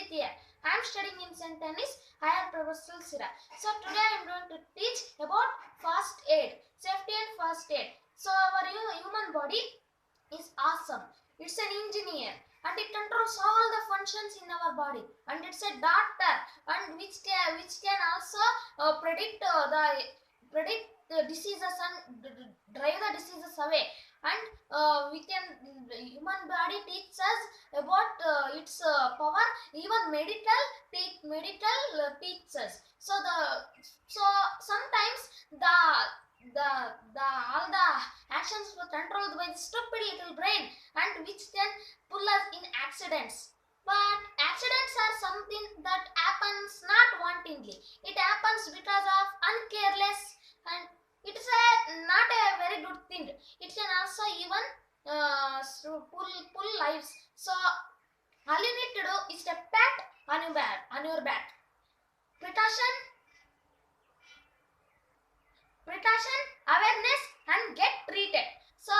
SAMPREETH here. I am studying in St. Anne's Higher Professional Sira. So today I am going to teach about first aid, safety and first aid. So our human body is awesome. It's an engineer and it controls all the functions in our body, and it's a doctor and which can also predict the diseases and drive the diseases away. And the human body teaches us about its power. Even medical teaches. So sometimes all the actions were controlled by the stupid little brain, and which can pull us in accidents. But accidents are something that happens not wantingly. It happens because of uncareless, and it is not a very good thing. It can also even pull lives. So all you need to do is a pat on your back. Precaution, awareness, and get treated. So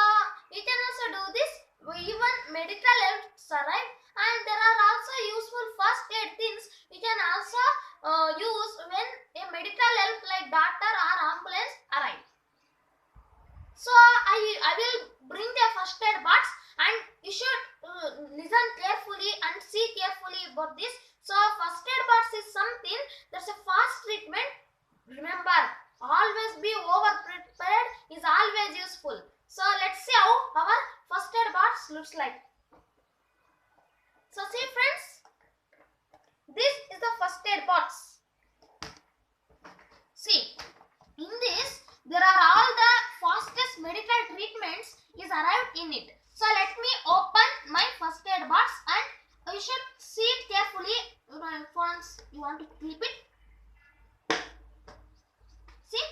you can also do this. Even medical helps arrive, and there are also useful first aid things you can also use when a medical help like doctor or ambulance arrive. So I will bring the first aid box, and you should listen carefully and see carefully about this. So first aid box is something that's a fast treatment. Remember, always be over prepared is always useful. So let's see how our first aid box looks like. So see friends, this is the first aid box. See, in this there are all the fastest medical treatments is arrived in it. So let me open my first aid box, and you should see it carefully once you want to clip it. See,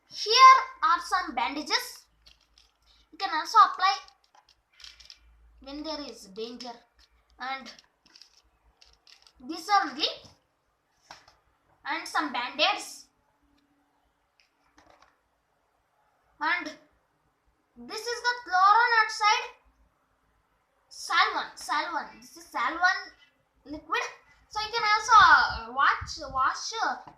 here are some bandages. You can also apply when there is danger, and these are only, and some band-aids, and this is the chlorine oxide salvon. This is salvon liquid. So you can also wash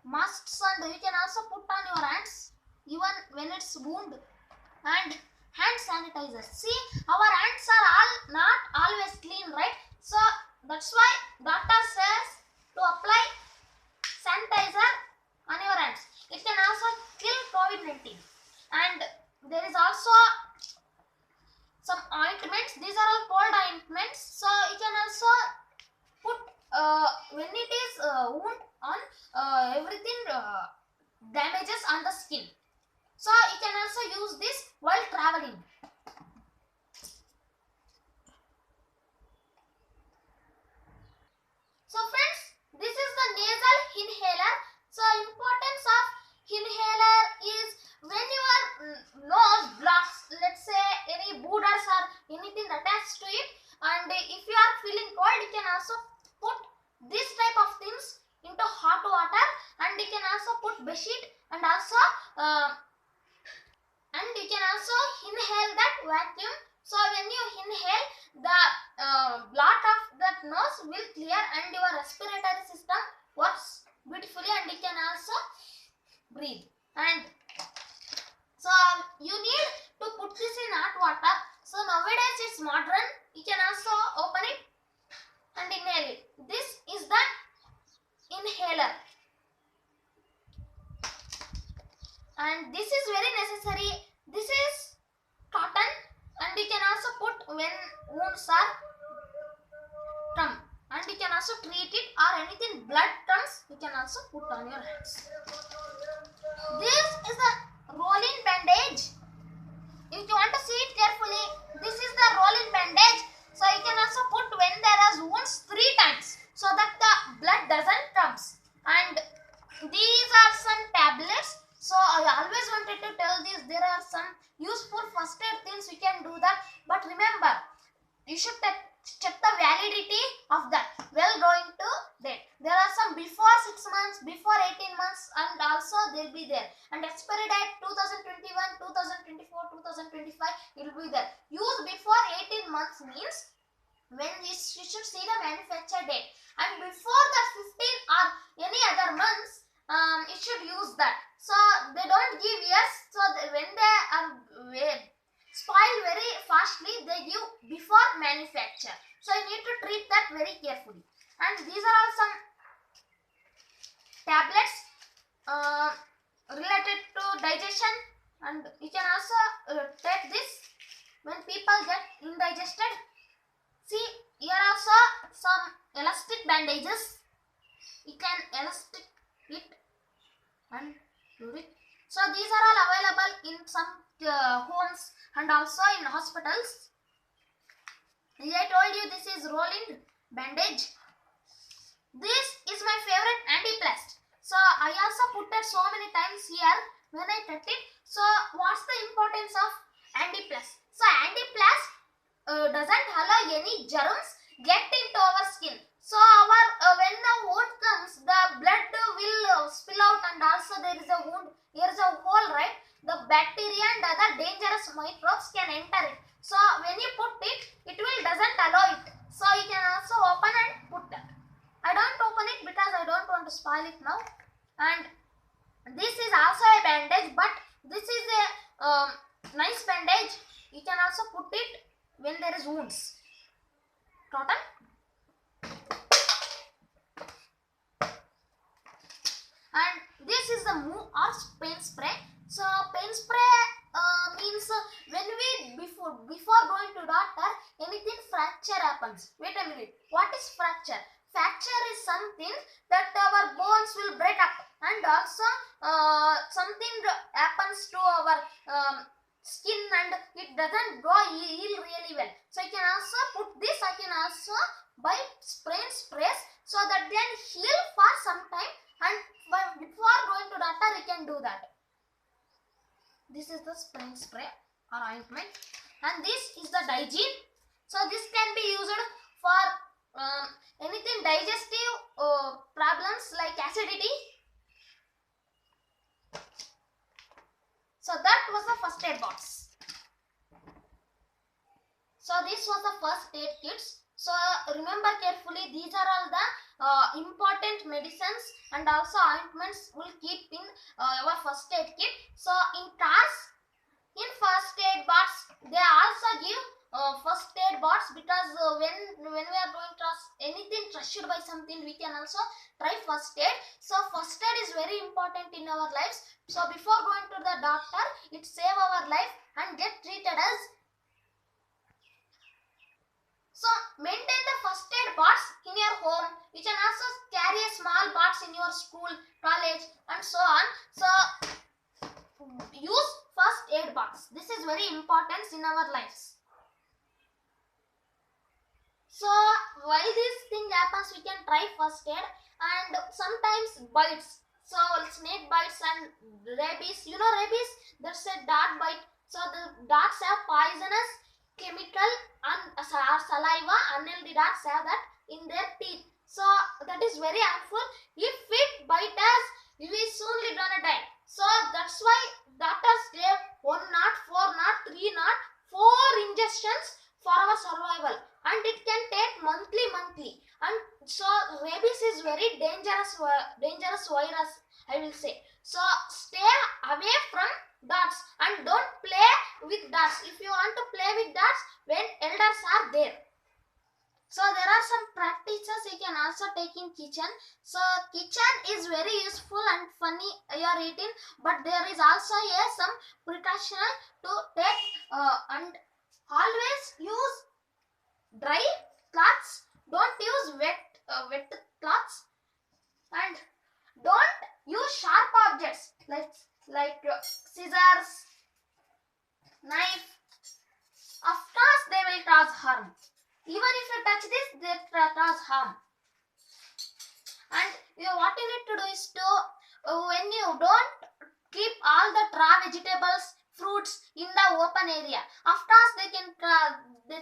masks, and you can also put on your hands even when it's wound, and hand sanitizer. See, our hands are all not always clean, right? So that's why doctor says to apply sanitizer on your hands. It can also kill COVID-19. And there is also some ointments. These are all cold ointments. So you can also put when it is wound on everything damages on the skin. So you can also use this while traveling. So friends, this is the nasal inhaler. So importance of inhaler is when your nose blocks, let's say any borders or anything attached to it, and if you are feeling cold, you can also put this type of things into hot water, and you can also put bedsheet, and you can also inhale that vacuum. So when you inhale, the blood of that nose will clear, and your respiratory system works beautifully, and you can also breathe. And so you need to put this in hot water. So nowadays it's modern. You can also open it and inhale it. This is the inhaler, and this is very necessary. This is cotton, and you can also put when wounds are come, and you can also treat it, or anything blood comes, you can also put on your hands. This is the rolling bandage. If you want to see it carefully, this is the rolling bandage. So you can also put when there are wounds 3 times, so that the blood doesn't comes. And these are some tablets. So I always wanted to tell this. There are some useful first aid things we can do that. But remember, you should check the validity of that while going to date. There are some before 6 months, before 18 months, and also they'll be there. And expiry date 2021, 2024, 2025, it will be there. Use before 18 months means when you should see the manufacture date, and before that 15 or any other months you should use that. So they don't give years, so when they are spoil very fastly, they give before manufacture. So you need to treat that very carefully. And these are all some tablets related to digestion, and you can also take this when people get indigested. See, here also some elastic bandages. You can elastic it and do it. So these are all available in some homes and also in hospitals. As I told you, this is roll-in bandage. This is my favorite anti-plast. So I also put it so many times here when I cut it. So what's the importance of anti-plast? So anti-plast doesn't allow any germs get into our skin. So our when the wound comes, the blood will spill out, and also there is a wound. Here is a hole, right? The bacteria and other dangerous microbes can enter it. So when you put it, it will doesn't allow it. So you can also open and put that. I don't open it because I don't want to spoil it now. And this is also a bandage, but this is a nice bandage. You can also put it when there is wounds. Cotton. And this is the move or pain spray. So pain spray means when we before going to doctor, anything fracture happens. Wait a minute. What is fracture? Fracture is something that our bones will break up, and also something happens to our skin and it doesn't go heal really well. So you can also put this. I can also buy sprays so that they can heal for some time, and before going to doctor you can do that. This is the spray or ointment, and this is the Digene. So this can be used for anything digestive problems like acidity. So that was the first aid box. So this was the first aid kits. So remember carefully, these are all the important medicines and also ointments will keep in our first aid kit. So in cars, in first aid box, they also give first aid box, because when we are going to anything touched by something, we can also try first aid. So first aid is very important in our lives. So before going to the doctor, it save our life and get treated as. So maintain the first aid box in your home. You can also carry a small box in your school, college and so on. So use first aid box. This is very important in our lives. So while this thing happens, we can try first aid, and sometimes bites. So snake bites and rabies. You know rabies? That's a dart bite. So the darts have poisonous chemical and saliva. Unhealthy darts have that in their teeth. So that is very harmful. If it bite us, we will soon gonna die. So that's why doctors gave 1 knot, 4 knot, 3 knot, 4 injections for our survival, and it can take monthly. And so rabies is very dangerous virus, I will say. So stay away from darts and don't play with darts. If you want to play with darts, when elders are there. So there are some practices you can also take in kitchen. So kitchen is very useful and funny you are eating, but there is also some precaution to take and always use dry cloths. Don't use wet cloths, and don't use sharp objects like scissors, knife. Of course they will cause harm. Even if you touch this, they cause harm. And what you need to do is to when you don't keep all the raw vegetables, fruits in the open area. Of course they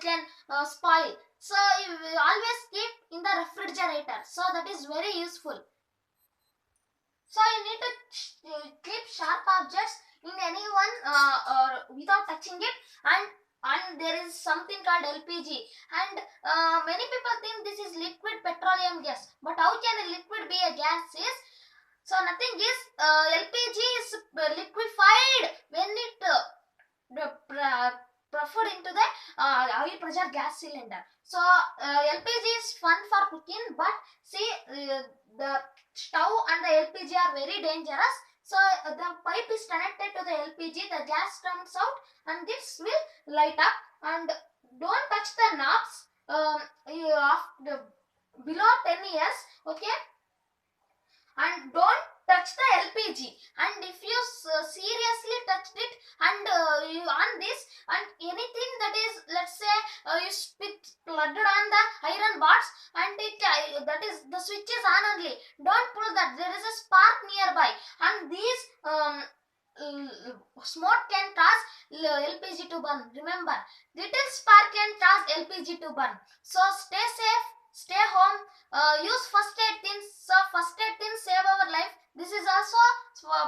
can spoil. So you will always keep in the refrigerator. So that is very useful. So you need to keep sharp objects in anyone without touching it, and and there is something called LPG, and many people think this is liquid petroleum gas, but how can a liquid be a gas is, so nothing is, LPG is liquefied when it preferred into the oil pressure gas cylinder. So LPG is fun for cooking, but see, the stove and the LPG are very dangerous. So the pipe is connected to the LPG, the gas comes out and this will light up. And don't touch the knobs below 10 years, okay? And don't touch the LPG, and if you seriously touched it and you on this, and anything that is, let's say you spit flooded on the iron bars, and it that is, the switch is on only, don't pull that, there is a spark nearby, and these smoke can cause LPG to burn. Remember, little spark can cause LPG to burn. So stay safe, stay home, use first aid things. So first aid things save our life. This is also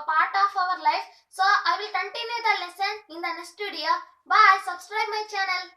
part of our life. So I will continue the lesson in the next video. Bye. Subscribe my channel.